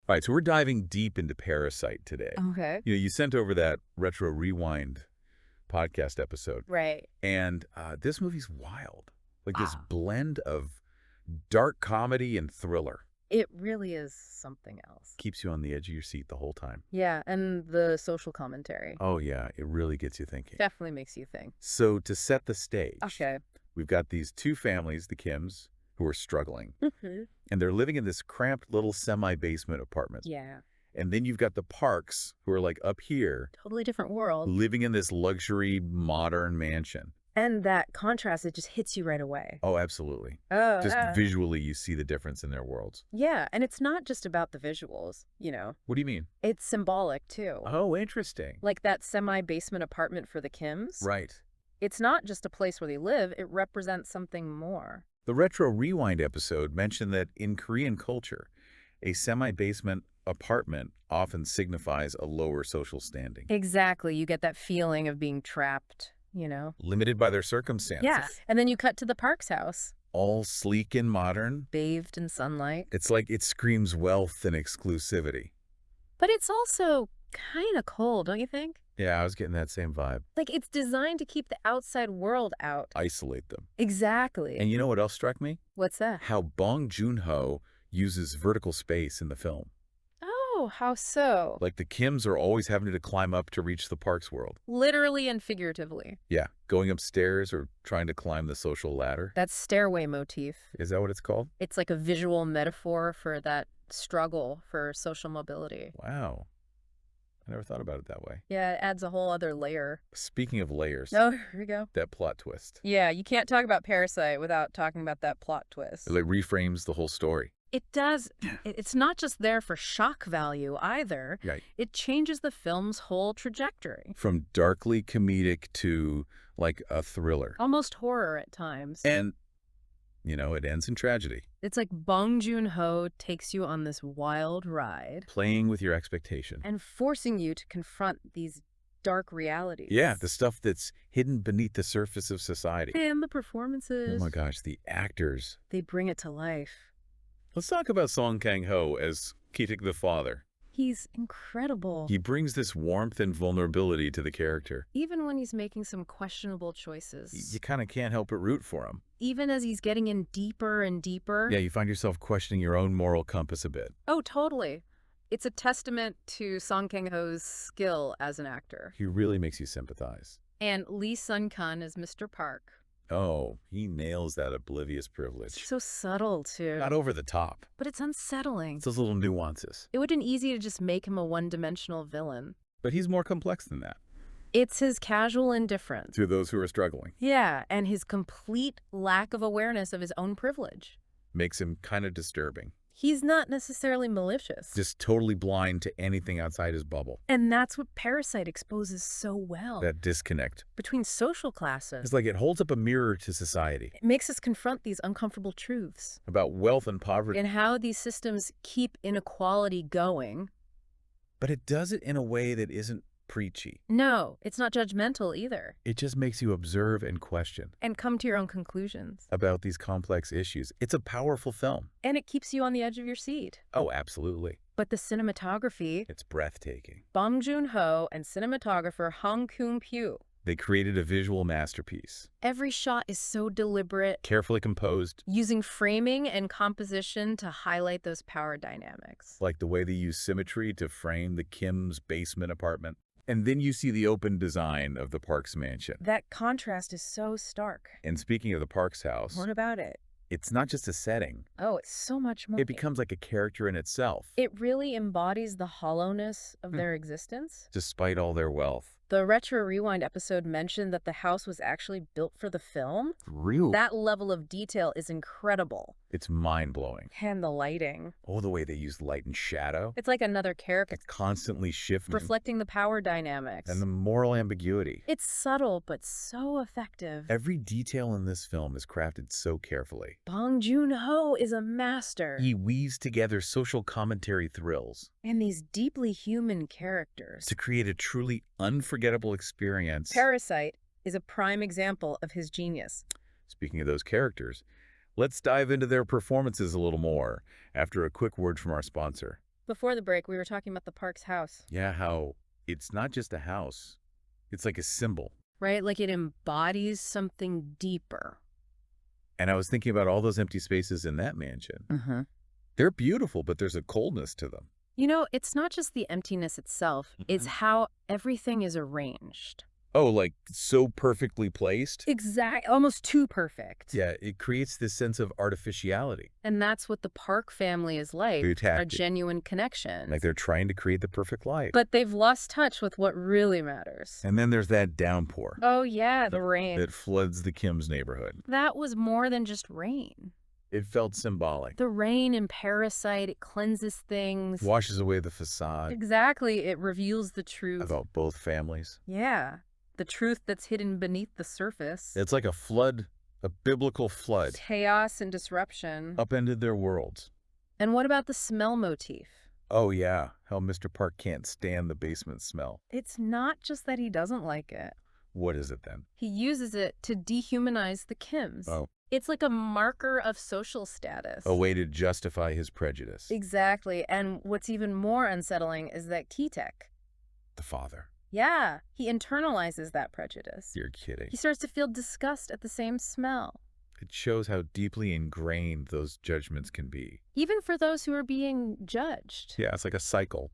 All right, so we're diving deep into Parasite today. Okay. You sent over that Retro Rewind podcast episode, Right. and this movie's wild. Like this Wow. blend of dark comedy and thriller. It really is something else. Keeps you on the edge of your seat the whole time. Yeah, and the social commentary Oh, yeah, it really gets you thinking. definitely makes you think. So to set the stage, Okay. we've got these two families, the Kims, who are struggling. Mm-hmm. And they're living in this cramped little semi-basement apartment. Yeah. And then you've got the Parks, who are like up here, Totally different world. living in this luxury, modern mansion. And that contrast, it just hits you right away. Oh, absolutely. Oh, Just visually, you see the difference in their worlds. yeah. And it's not just about the visuals, What do you mean? It's symbolic, too. Oh, interesting. Like that semi-basement apartment for the Kims. Right. It's not just a place where they live. It represents something more. The Retro Rewind episode mentioned that in Korean culture, a semi-basement apartment often signifies a lower social standing. Exactly. You get that feeling of being trapped, Limited by their circumstances. Yeah. And then you cut to the Parks house, All sleek and modern. bathed in sunlight. It's like it screams wealth and exclusivity. But it's also kind of cold, don't you think? Yeah, I was getting that same vibe. Like it's designed to keep the outside world out. Isolate them. Exactly. And you know what else struck me? What's that? How Bong Joon-ho uses vertical space in the film. Oh, how so? Like the Kims are always having to climb up to reach the Parks world. Literally and figuratively. Yeah, going upstairs or trying to climb the social ladder. That stairway motif. Is that what it's called? It's like a visual metaphor for that struggle for social mobility. Wow. I never thought about it that way. Yeah, it adds a whole other layer. Speaking of layers, Oh, here we go. that plot twist. Yeah, you can't talk about Parasite without talking about that plot twist. It like reframes the whole story. It does. It's not just there for shock value either. Right. It changes the film's whole trajectory. From darkly comedic to like a thriller. Almost horror at times. And, it ends in tragedy. It's like Bong Joon-ho takes you on this wild ride Playing with your expectation. and forcing you to confront these dark realities. Yeah, the stuff that's hidden beneath the surface of society. And the Oh performances. my gosh, the actors. They bring it to life. Let's talk about Song Kang-ho as Ki-taek the father. He's incredible. He brings this warmth and vulnerability to the character. Even when he's making some questionable choices. You kind of can't help but root for him. Even as he's getting in deeper and deeper. Yeah, you find yourself questioning your own moral compass a bit. Oh, totally. It's a testament to Song Kang-ho's skill as an actor. He really makes you sympathize. And Lee Sun-kun as Mr. Park. Oh, he nails that oblivious privilege. So subtle, too. Not over the top. But it's unsettling. It's those little nuances. It would have been easy to just make him a one-dimensional villain. But he's more complex than that. It's his casual indifference. To those who are struggling. Yeah, and his complete lack of awareness of his own privilege. Makes him kind of disturbing. He's not necessarily malicious. Just totally blind to anything outside his bubble. And that's what Parasite exposes so well. That disconnect. Between social classes. It's like it holds up a mirror to society. It makes us confront these uncomfortable truths. About wealth and poverty. And how these systems keep inequality going. But it does it in a way that isn't preachy. No, it's not judgmental either. It just makes you observe and question. And come to your own conclusions. About these complex issues. It's a powerful film. And it keeps you on the edge of your seat. Oh, absolutely. But the cinematography, It's breathtaking. Bong Joon-ho and cinematographer Hong Kyung-pyo. They created a visual masterpiece. Every shot is so deliberate, Carefully composed. using framing and composition to highlight those power dynamics. Like the way they use symmetry to frame the Kim's basement apartment. And then you see the open design of the Parks mansion. That contrast is so stark. And speaking of the Parks house, What about it? it's not just a setting. Oh, it's so much more. It becomes like a character in itself, It really embodies the hollowness of their existence. despite all their wealth. The Retro Rewind episode mentioned that the house was actually built for the film. Real. That level of detail is incredible. It's mind-blowing. And the lighting. Oh, the way they use light and shadow. It's like another character, It's constantly shifting. reflecting the power dynamics. And the moral ambiguity. It's subtle, but so effective. Every detail in this film is crafted so carefully. Bong Joon-ho is a master. He weaves together social commentary thrills And these deeply human characters. to create a truly unforgettable experience. Parasite is a prime example of his genius. Speaking of those characters, let's dive into their performances a little more after a quick word from our sponsor. Before the break, we were talking about the Park's house. Yeah, how it's not just a house. It's like a symbol. Right? Like it embodies something deeper. And I was thinking about all those empty spaces in that mansion. Uh-huh. They're beautiful, but there's a coldness to them. You know, it's not just the emptiness itself. It's how everything is arranged. Oh, like so perfectly placed? Almost too perfect. Yeah, it creates this sense of artificiality. And that's what the Park family is like, They're a tactic. genuine connection. Like they're trying to create the perfect life. But they've lost touch with what really matters. And then there's that downpour. Oh, yeah, the rain. That floods the Kim's neighborhood. That was more than just rain. It felt symbolic. The rain in Parasite, it cleanses things. Washes away the facade. Exactly. It reveals the truth. About both families. Yeah. The truth that's hidden beneath the surface. It's like a flood, a biblical flood. Chaos and disruption. Upended their worlds. And what about the smell motif? Oh, yeah. How Mr. Park can't stand the basement smell. It's not just that he doesn't like it. What is it then? He uses it to dehumanize the Kims. Oh. It's like a marker of social status. A way to justify his prejudice. Exactly. And what's even more unsettling is that Kitek. The father. Yeah, he internalizes that prejudice. You're kidding. He starts to feel disgust at the same smell. It shows how deeply ingrained those judgments can be. Even for those who are being judged. Yeah, it's like a cycle.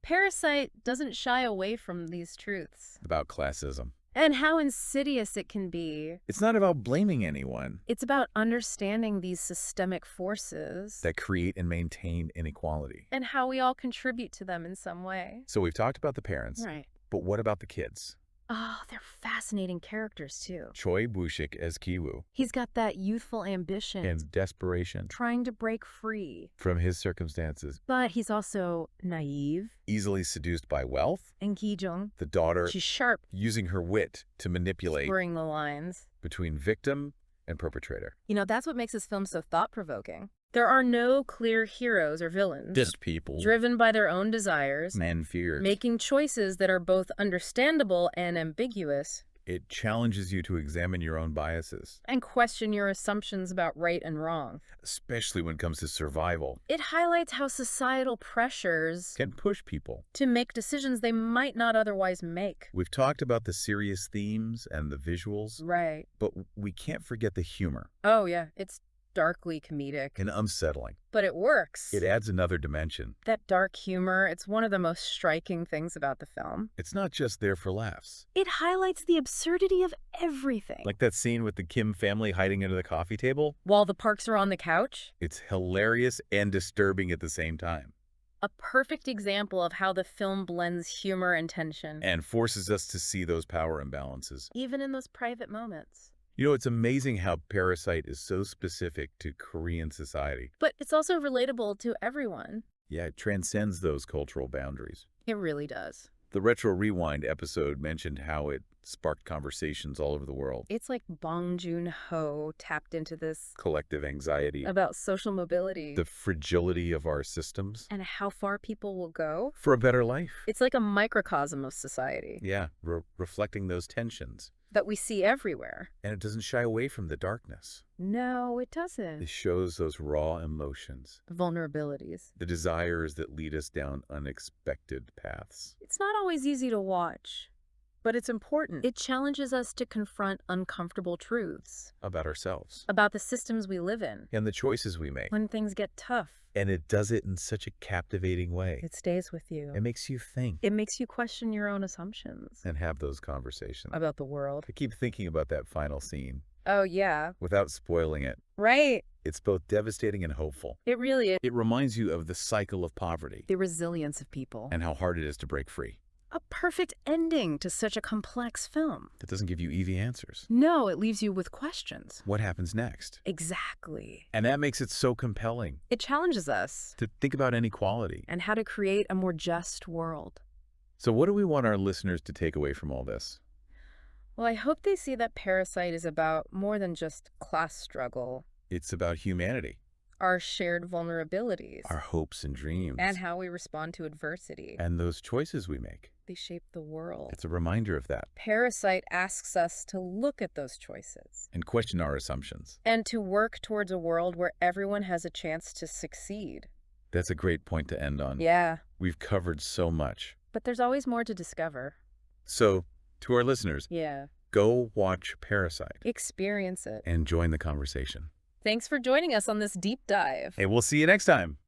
Parasite doesn't shy away from these truths. About classism. And how insidious it can be. It's not about blaming anyone. It's about understanding these systemic forces. That create and maintain inequality. And how we all contribute to them in some way. So we've talked about the parents. Right. But what about the kids? Oh, they're fascinating characters, too. Choi Woo-shik as Ki-woo. He's got that youthful ambition. And desperation. Trying to break free. From his circumstances. But he's also naive. Easily seduced by wealth. And Ki-jung. The daughter. She's sharp. Using her wit to manipulate. Blurring the lines. Between victim and perpetrator. You know, that's what makes this film so thought-provoking. There are no clear heroes or villains. Just people. Driven by their own desires. And fears. Making choices that are both understandable and ambiguous. It challenges you to examine your own biases. And question your assumptions about right and wrong. Especially when it comes to survival. It highlights how societal pressures can push people to make decisions they might not otherwise make. We've talked about the serious themes and the visuals. Right. But we can't forget the humor. Oh, yeah. It's darkly comedic. And unsettling. But it works. It adds another dimension. That dark humor, it's one of the most striking things about the film. It's not just there for laughs. It highlights the absurdity of everything. Like that scene with the Kim family hiding under the coffee table. While the Parks are on the couch. It's hilarious and disturbing at the same time. A perfect example of how the film blends humor and tension. And forces us to see those power imbalances. Even in those private moments. You know, it's amazing how Parasite is so specific to Korean society. But it's also relatable to everyone. Yeah, it transcends those cultural boundaries. It really does. The Retro Rewind episode mentioned how it sparked conversations all over the world. It's like Bong Joon-ho tapped into this collective anxiety. About social mobility. The fragility of our systems. And how far people will go. For a better life. It's like a microcosm of society. Yeah, reflecting those tensions. That we see everywhere. And it doesn't shy away from the darkness. No, it doesn't. It shows those raw emotions. Vulnerabilities. The desires that lead us down unexpected paths. It's not always easy to watch, but it's important. It challenges us to confront uncomfortable truths. About ourselves. About the systems we live in. And the choices we make. When things get tough. And it does it in such a captivating way. It stays with you. It makes you think. It makes you question your own assumptions. And have those conversations. About the world. I keep thinking about that final scene. Oh, yeah. Without spoiling it. Right. It's both devastating and hopeful. It really is. It reminds you of the cycle of poverty. The resilience of people. And how hard it is to break free. A perfect ending to such a complex film. It doesn't give you easy answers. No, it leaves you with questions. What happens next? Exactly. And that makes it so compelling. It challenges us. To think about inequality. And how to create a more just world. So what do we want our listeners to take away from all this? Well, I hope they see that Parasite is about more than just class struggle. It's about humanity. Our shared vulnerabilities. Our hopes and dreams. And how we respond to adversity. And those choices we make. They shape the world. It's a reminder of that. Parasite asks us to look at those choices. And question our assumptions. And to work towards a world where everyone has a chance to succeed. That's a great point to end on. Yeah. We've covered so much. But there's always more to discover. So, to our listeners, Yeah. go watch Parasite Experience it. and join the conversation. Thanks for joining us on this deep dive. Hey, we'll see you next time.